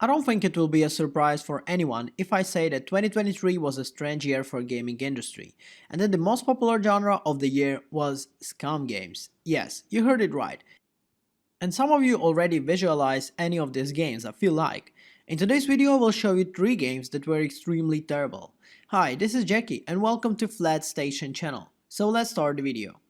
I don't think it will be a surprise for anyone if I say that 2023 was a strange year for gaming industry, and that the most popular genre of the year was scam games. Yes, you heard it right. And some of you already visualized any of these games, I feel like. In today's video, I will show you 3 games that were extremely terrible. Hi, this is Jackie and welcome to Flat Station channel. So let's start the video.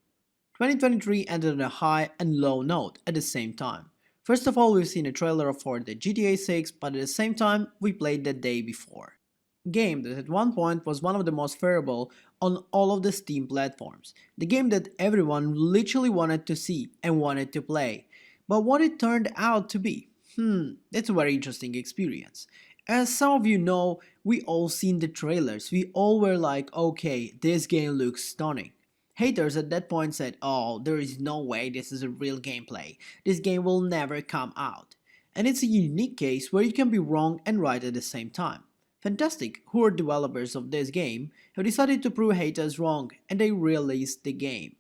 2023 ended on a high and low note at the same time. First of all, we've seen a trailer for the GTA 6, but at the same time, we played the day before. Game that at one point was one of the most favorable on all of the Steam platforms. The game that everyone literally wanted to see and wanted to play. But what it turned out to be, it's a very interesting experience. As some of you know, we all seen the trailers. We all were like, okay, this game looks stunning. Haters at that point said, oh, there is no way this is a real gameplay. This game will never come out. And it's a unique case where you can be wrong and right at the same time. Fantastic, who are developers of this game, have decided to prove haters wrong and they released the game.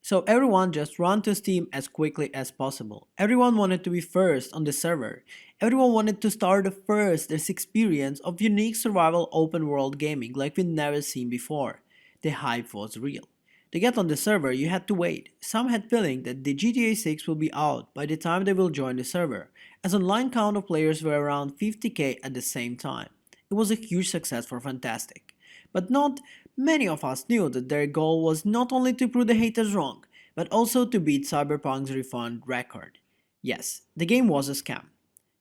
So everyone just ran to Steam as quickly as possible. Everyone wanted to be first on the server. Everyone wanted to start the first this experience of unique survival open world gaming like we've never seen before. The hype was real. To get on the server, you had to wait. Some had feeling that the GTA 6 will be out by the time they will join the server, as online count of players were around 50k at the same time. It was a huge success for Fantastic. But not many of us knew that their goal was not only to prove the haters wrong, but also to beat Cyberpunk's refund record. Yes, the game was a scam.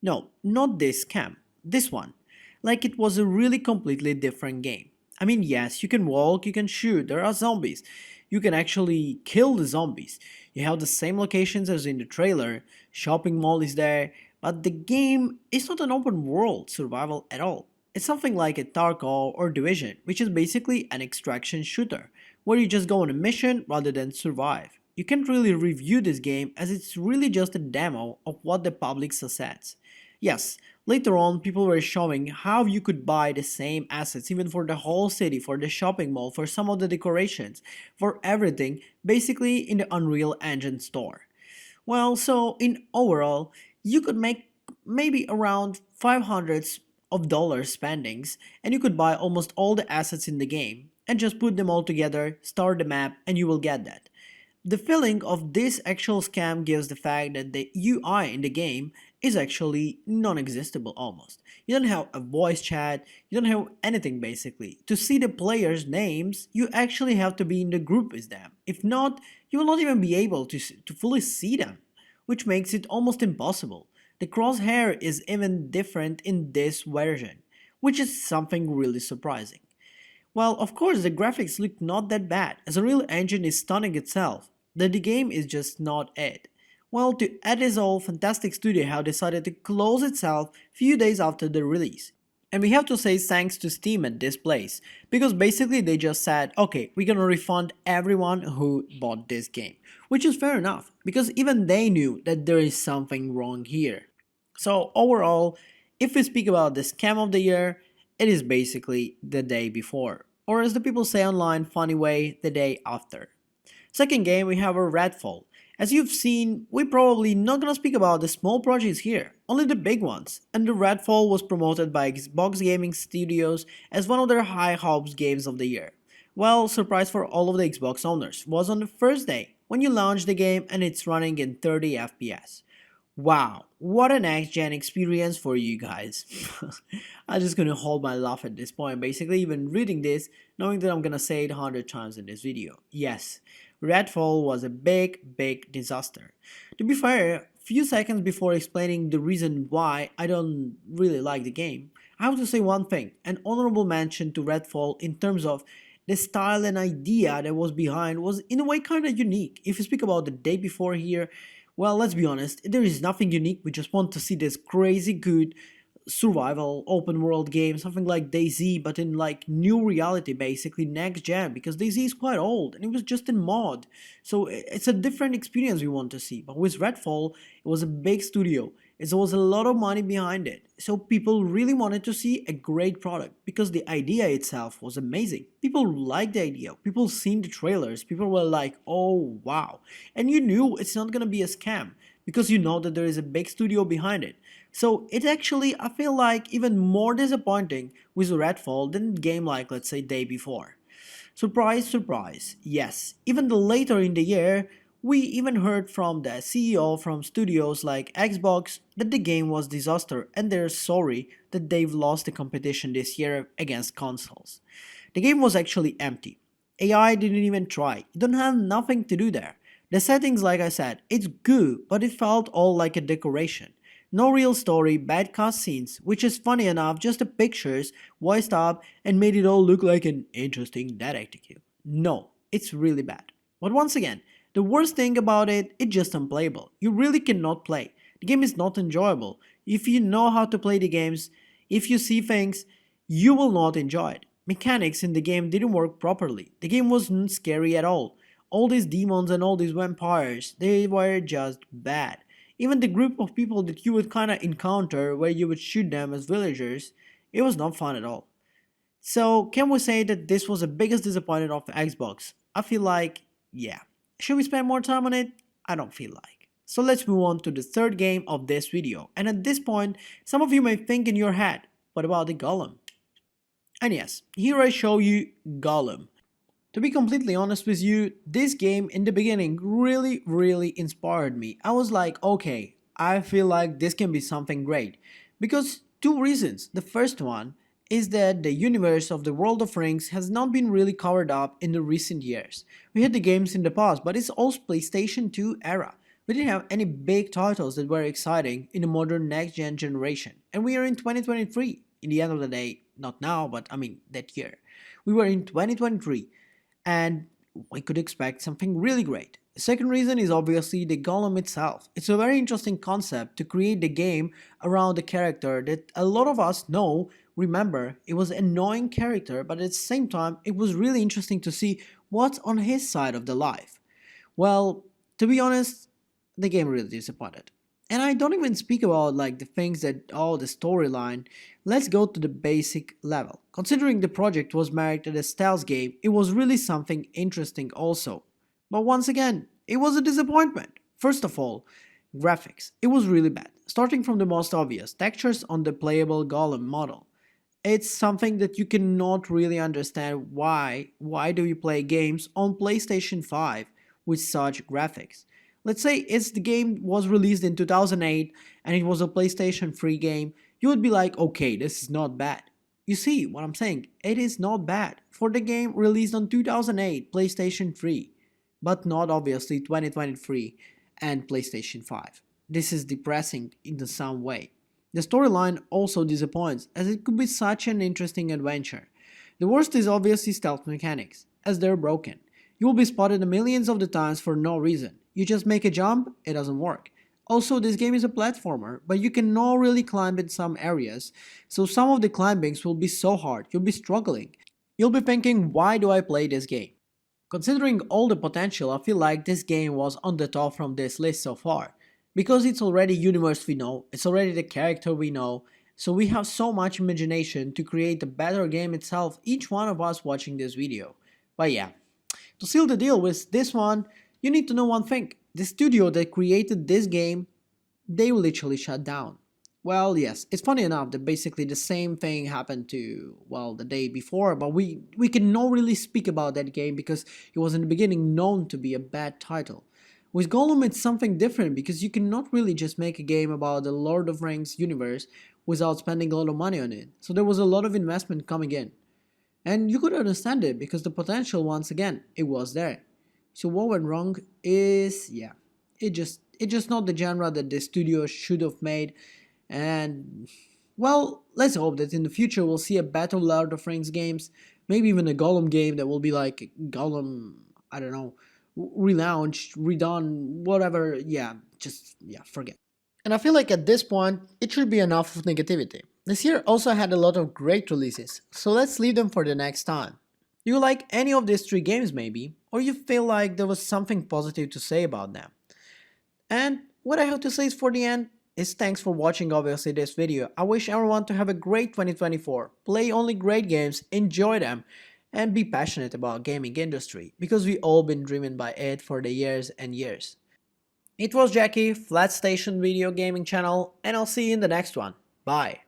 No, not this scam, this one. Like it was a really completely different game. I mean, yes, you can walk, you can shoot, there are zombies. You can actually kill the zombies. You have the same locations as in the trailer, shopping mall is there, but the game is not an open world survival at all. It's something like a Tarkov or Division, which is basically an extraction shooter, where you just go on a mission rather than survive. You can't really review this game as it's really just a demo of what the public says. Yes, later on people were showing how you could buy the same assets even for the whole city, for the shopping mall, for some of the decorations, for everything, basically in the Unreal Engine store. Well, so in overall, you could make maybe around 500 of dollars spendings and you could buy almost all the assets in the game and just put them all together, start the map and you will get that. The feeling of this actual scam gives the fact that the UI in the game is actually non-existable almost. You don't have a voice chat, you don't have anything basically. To see the players' names, you actually have to be in the group with them. If not, you will not even be able to fully see them, which makes it almost impossible. The crosshair is even different in this version, which is something really surprising. Well, of course, the graphics look not that bad, as Unreal Engine is stunning itself, that the game is just not it. Well, to add this all, Fantastic Studio have decided to close itself few days after the release. And we have to say thanks to Steam at this place, because basically they just said, okay, we're gonna refund everyone who bought this game. Which is fair enough, because even they knew that there is something wrong here. So overall, if we speak about the scam of the year, it is basically the day before, or as the people say online funny way, the day after. Second game we have a Redfall. As you've seen, we're probably not gonna speak about the small projects here, only the big ones, and the Redfall was promoted by Xbox Gaming Studios as one of their high hopes games of the year. Well, surprise for all of the Xbox owners, was on the first day, when you launch the game and it's running in 30 FPS. Wow, what a next gen experience for you guys. I'm just gonna hold my laugh at this point, basically even reading this, knowing that I'm gonna say it 100 times in this video. Yes, Redfall was a big disaster. To be fair, few seconds before explaining the reason why I don't really like the game, I have to say one thing, an honorable mention to Redfall in terms of the style and idea that was behind was in a way kinda unique. If you speak about the day before here, well, let's be honest, there is nothing unique. We just want to see this crazy good survival open world game, something like DayZ, but in like new reality, basically next gen, because DayZ is quite old and it was just in mod. So it's a different experience we want to see. But with Redfall, it was a big studio. There was a lot of money behind it. So people really wanted to see a great product because the idea itself was amazing. People liked the idea. People seen the trailers. People were like, oh wow. And you knew it's not gonna be a scam because you know that there is a big studio behind it. So it actually, I feel like, even more disappointing with Redfall than a game like, let's say, Day Before. Surprise, surprise. Yes, even the later in the year, we even heard from the CEO from studios like Xbox that the game was disaster and they're sorry that they've lost the competition this year against consoles. The game was actually empty. AI didn't even try. You don't have nothing to do there. The settings, like I said, it's good, but it felt all like a decoration. No real story, bad cutscenes, which is funny enough, just the pictures, voiced up, and made it all look like an interesting detective. No, it's really bad. But once again, the worst thing about it, it's just unplayable. You really cannot play. The game is not enjoyable. If you know how to play the games, if you see things, you will not enjoy it. Mechanics in the game didn't work properly. The game wasn't scary at all. All these demons and all these vampires, they were just bad. Even the group of people that you would kinda encounter where you would shoot them as villagers, it was not fun at all. So, can we say that this was the biggest disappointment of Xbox? I feel like, yeah. Should we spend more time on it? I don't feel like. So let's move on to the third game of this video. And at this point, some of you may think in your head, what about the Golem? And yes, here I show you Golem. To be completely honest with you, this game in the beginning really inspired me. I was like, okay, I feel like this can be something great. Because two reasons. The first one is that the universe of the World of Rings has not been really covered up in the recent years. We had the games in the past, but it's all PlayStation 2 era. We didn't have any big titles that were exciting in the modern next gen generation. And we are in 2023. In the end of the day, not now, but I mean that year. We were in 2023 and we could expect something really great. The second reason is obviously the Golem itself. It's a very interesting concept to create the game around a character that a lot of us know. Remember, it was an annoying character, but at the same time, it was really interesting to see what's on his side of the life. Well, to be honest, the game really disappointed. And I don't even speak about like the things that oh the storyline. Let's go to the basic level. Considering the project was marketed as a stealth game, it was really something interesting also. But once again, it was a disappointment. First of all, graphics. It was really bad. Starting from the most obvious, textures on the playable golem model. It's something that you cannot really understand why do you play games on PlayStation 5 with such graphics. Let's say it's the game was released in 2008 and it was a PlayStation 3 game, you would be like, okay, this is not bad. You see what I'm saying? It is not bad for the game released on 2008 PlayStation 3, but not obviously 2023 and PlayStation 5. This is depressing in some way. The storyline also disappoints, as it could be such an interesting adventure. The worst is obviously stealth mechanics, as they're broken. You will be spotted millions of the times for no reason. You just make a jump, it doesn't work. Also, this game is a platformer, but you cannot really climb in some areas, so some of the climbings will be so hard, you'll be struggling. You'll be thinking, why do I play this game? Considering all the potential, I feel like this game was on the top from this list so far. Because it's already universe we know, it's already the character we know, so we have so much imagination to create a better game itself, each one of us watching this video. But yeah, to seal the deal with this one, you need to know one thing. The studio that created this game, they literally shut down. Well, yes, it's funny enough that basically the same thing happened to, well, the day before, but we cannot really speak about that game because it was in the beginning known to be a bad title. With Golem, it's something different because you cannot really just make a game about the Lord of Rings universe without spending a lot of money on it. So there was a lot of investment coming in. And you could understand it because the potential, once again, it was there. So what went wrong is, yeah, it just not the genre that the studio should have made. And well, let's hope that in the future we'll see a better Lord of Rings games, maybe even a Golem game that will be like Golem, I don't know, relaunched, redone, whatever. Yeah, just yeah, forget. And I feel like at this point, it should be enough of negativity. This year also had a lot of great releases, so let's leave them for the next time. Do you like any of these three games maybe, or you feel like there was something positive to say about them? And what I have to say is for the end is thanks for watching obviously this video. I wish everyone to have a great 2024, play only great games, enjoy them, and be passionate about gaming industry because we all been driven by it for the years and years. It was Jackie, Flat Station Video Gaming Channel, and I'll see you in the next one. Bye.